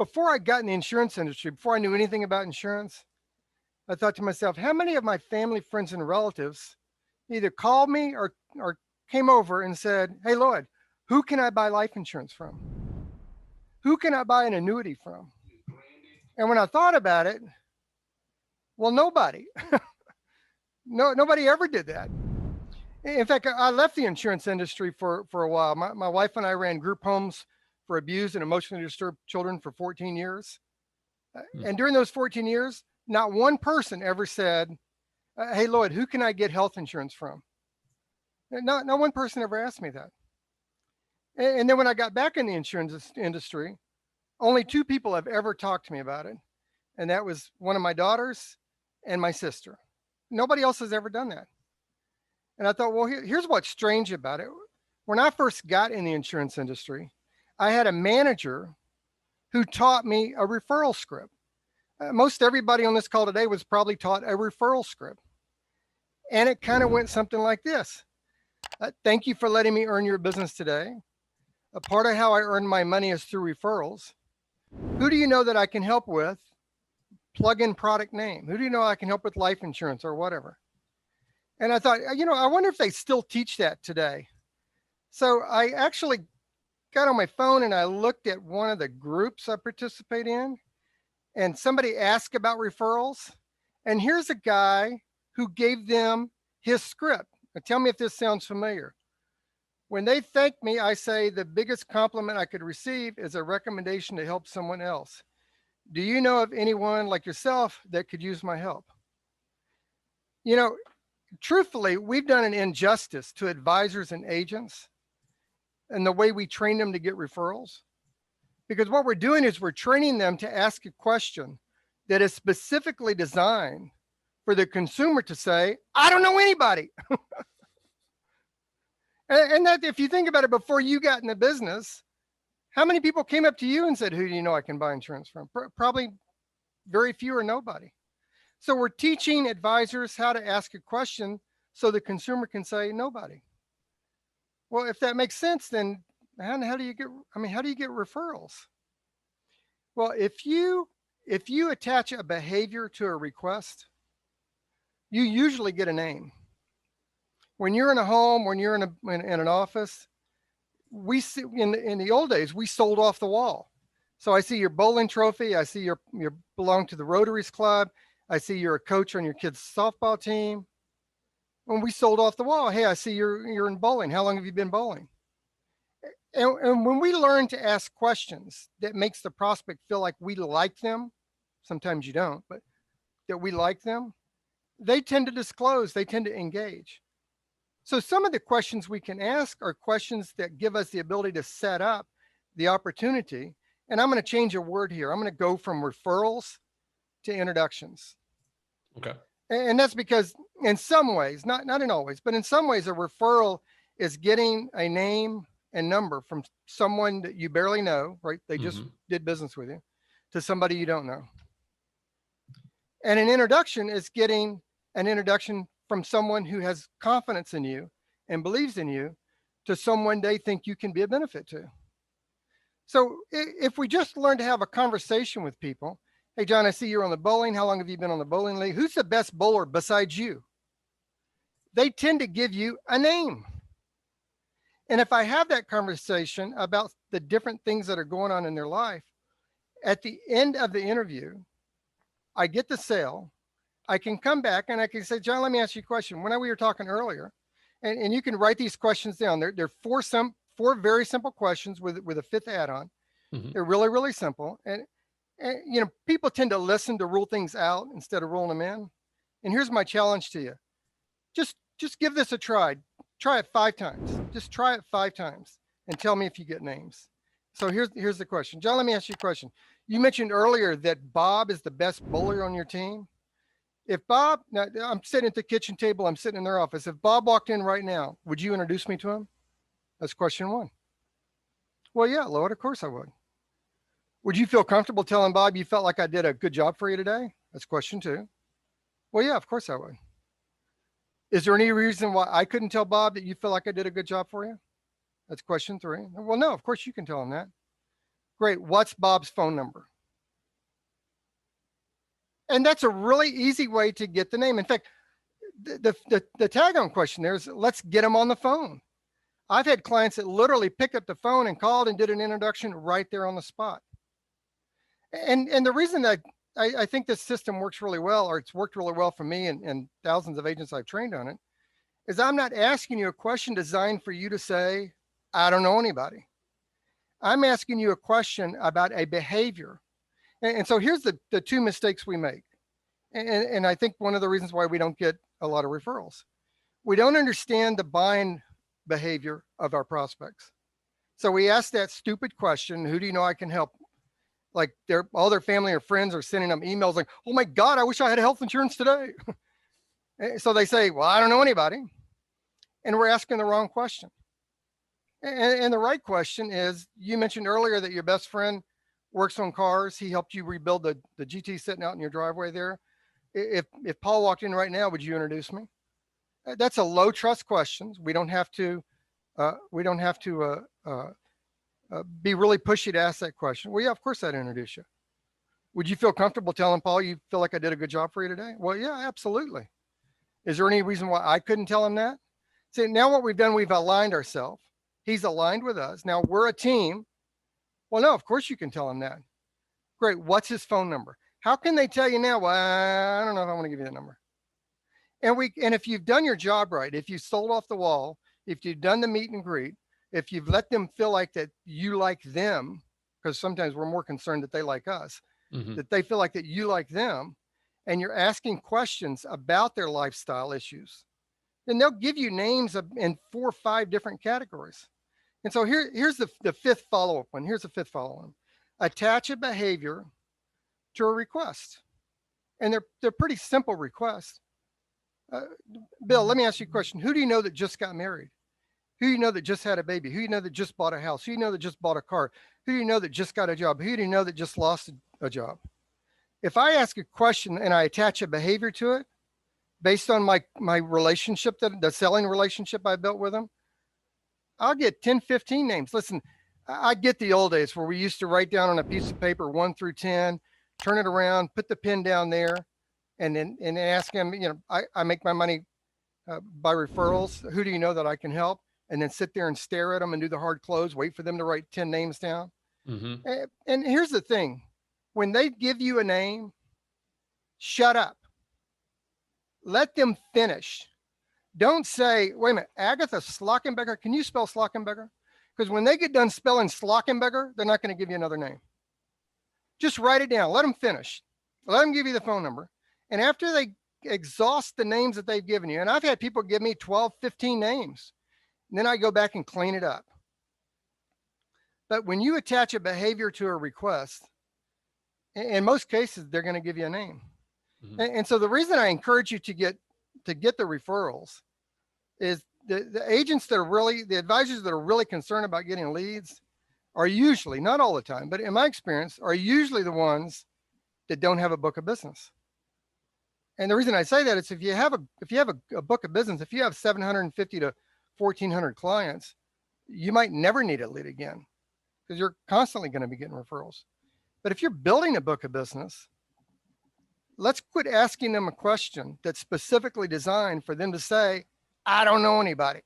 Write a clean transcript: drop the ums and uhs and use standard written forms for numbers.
before I got in the insurance industry, before I knew anything about insurance, I thought to myself, how many of my family, friends, and relatives either called me or came over and said, hey, Lloyd, who can I buy life insurance from? Who can I buy an annuity from? And when I thought about it, well, nobody. Nobody ever did that. In fact, I left the insurance industry for a while. My wife and I ran group homes for abused and emotionally disturbed children for 14 years. And during those 14 years, not one person ever said, hey, Lloyd, who can I get health insurance from? Not one person ever asked me that. And then when I got back in the insurance industry, only two people have ever talked to me about it. And that was one of my daughters and my sister. Nobody else has ever done that. And I thought, well, here's what's strange about it. When I first got in the insurance industry, I had a manager who taught me a referral script. Most everybody on this call today was probably taught a referral script. And it kind of went something like this. Thank you for letting me earn your business today. A part of how I earn my money is through referrals. Who do you know that I can help with? Plug in product name. Who do you know I can help with life insurance or whatever? And I thought, I wonder if they still teach that today. So I actually got on my phone and I looked at one of the groups I participate in, and somebody asked about referrals. And here's a guy who gave them his script. Now tell me if this sounds familiar. When they thank me, I say the biggest compliment I could receive is a recommendation to help someone else. Do you know of anyone like yourself that could use my help? Truthfully, we've done an injustice to advisors and agents and the way we train them to get referrals. Because what we're doing is we're training them to ask a question that is specifically designed for the consumer to say, I don't know anybody. And that, if you think about it, before you got in the business, how many people came up to you and said, who do you know I can buy insurance from? Probably very few or nobody. So we're teaching advisors how to ask a question so the consumer can say nobody. Well, if that makes sense, then how do you get referrals? Well, if you attach a behavior to a request, you usually get a name. When you're in a home, when you're in an office, we see in the old days, we sold off the wall. So I see your bowling trophy. I see you belong to the Rotaries Club. I see you're a coach on your kids' softball team. When we sold off the wall, hey, I see you're in bowling. How long have you been bowling? And when we learn to ask questions that makes the prospect feel like we like them, sometimes you don't, but that we like them, they tend to disclose, they tend to engage. So some of the questions we can ask are questions that give us the ability to set up the opportunity. And I'm going to change a word here. I'm going to go from referrals to introductions. Okay. And that's because in some ways, not in always, but in some ways, a referral is getting a name and number from someone that you barely know, right? They just did business with you, to somebody you don't know. And an introduction is getting an introduction from someone who has confidence in you and believes in you to someone they think you can be a benefit to. So if we just learn to have a conversation with people, hey, John, I see you're on the bowling. How long have you been on the bowling league? Who's the best bowler besides you? They tend to give you a name. And if I have that conversation about the different things that are going on in their life, at the end of the interview, I get the sale. I can come back and I can say, John, let me ask you a question. When we were talking earlier, and you can write these questions down. They're four very simple questions with a fifth add-on. They're really, really simple. And people tend to listen to rule things out instead of ruling them in. And here's my challenge to you. Just give this a try. Try it 5 times. Just try it 5 times and tell me if you get names. So here's the question. John, let me ask you a question. You mentioned earlier that Bob is the best bowler on your team. If Bob, now I'm sitting at the kitchen table, I'm sitting in their office. If Bob walked in right now, would you introduce me to him? That's question 1. Well, yeah, Lloyd, of course I would. Would you feel comfortable telling Bob you felt like I did a good job for you today? That's question 2. Well, yeah, of course I would. Is there any reason why I couldn't tell Bob that you feel like I did a good job for you? That's question 3. Well, no, of course you can tell him that. Great. What's Bob's phone number? And that's a really easy way to get the name. In fact, the tag-on question there is, let's get them on the phone. I've had clients that literally picked up the phone and called and did an introduction right there on the spot. And the reason that I think this system works really well, or it's worked really well for me and thousands of agents I've trained on it, is I'm not asking you a question designed for you to say, I don't know anybody. I'm asking you a question about a behavior. And so here's the two mistakes we make. And I think one of the reasons why we don't get a lot of referrals. We don't understand the buying behavior of our prospects. So we ask that stupid question, who do you know I can help? Like all their family or friends are sending them emails like, oh my God, I wish I had health insurance today. So they say, well, I don't know anybody. And we're asking the wrong question. And the right question is, you mentioned earlier that your best friend works on cars. He helped you rebuild the GT sitting out in your driveway there. If Paul walked in right now, would you introduce me? That's a low trust question. We don't have to be really pushy to ask that question. Well, yeah, of course I'd introduce you. Would you feel comfortable telling Paul you feel like I did a good job for you today? Well, yeah, absolutely. Is there any reason why I couldn't tell him that? See, now what we've done, we've aligned ourselves. He's aligned with us. Now we're a team. Well, no, of course you can tell him that. Great. What's his phone number? How can they tell you now? Well, I don't know if I want to give you the number. And if you've done your job right, if you sold off the wall, if you've done the meet and greet, if you've let them feel like that you like them, because sometimes we're more concerned that they like us, that they feel like that you like them, and you're asking questions about their lifestyle issues, then they'll give you names in 4 or 5 different categories. And so here's the fifth follow-up one. Here's the fifth follow-up. Attach a behavior to a request. And they're pretty simple requests. Bill, let me ask you a question. Who do you know that just got married? Who do you know that just had a baby? Who do you know that just bought a house? Who do you know that just bought a car? Who do you know that just got a job? Who do you know that just lost a job? If I ask a question and I attach a behavior to it, based on my relationship, the selling relationship I built with them, I'll get 10, 15 names. Listen, I get the old days where we used to write down on a piece of paper 1 through 10, turn it around, put the pen down there, and then ask them, I make my money by referrals. Who do you know that I can help? And then sit there and stare at them and do the hard close, wait for them to write 10 names down. And here's the thing. When they give you a name, shut up. Let them finish. Don't say, wait a minute, Agatha Slockenbecker, can you spell Slockenbecker? Because when they get done spelling Slockenbecker, they're not going to give you another name. Just write it down. Let them finish. Let them give you the phone number. And after they exhaust the names that they've given you, and I've had people give me 12, 15 names, and then I go back and clean it up. But when you attach a behavior to a request, in most cases, they're going to give you a name. And so the reason I encourage you to get the referrals is the agents that are really, the advisors that are really concerned about getting leads are usually, not all the time, but in my experience, are usually the ones that don't have a book of business. And the reason I say that is if you have a book of business, if you have 750 to 1,400 clients, you might never need a lead again because you're constantly going to be getting referrals. But if you're building a book of business, let's quit asking them a question that's specifically designed for them to say, I don't know anybody.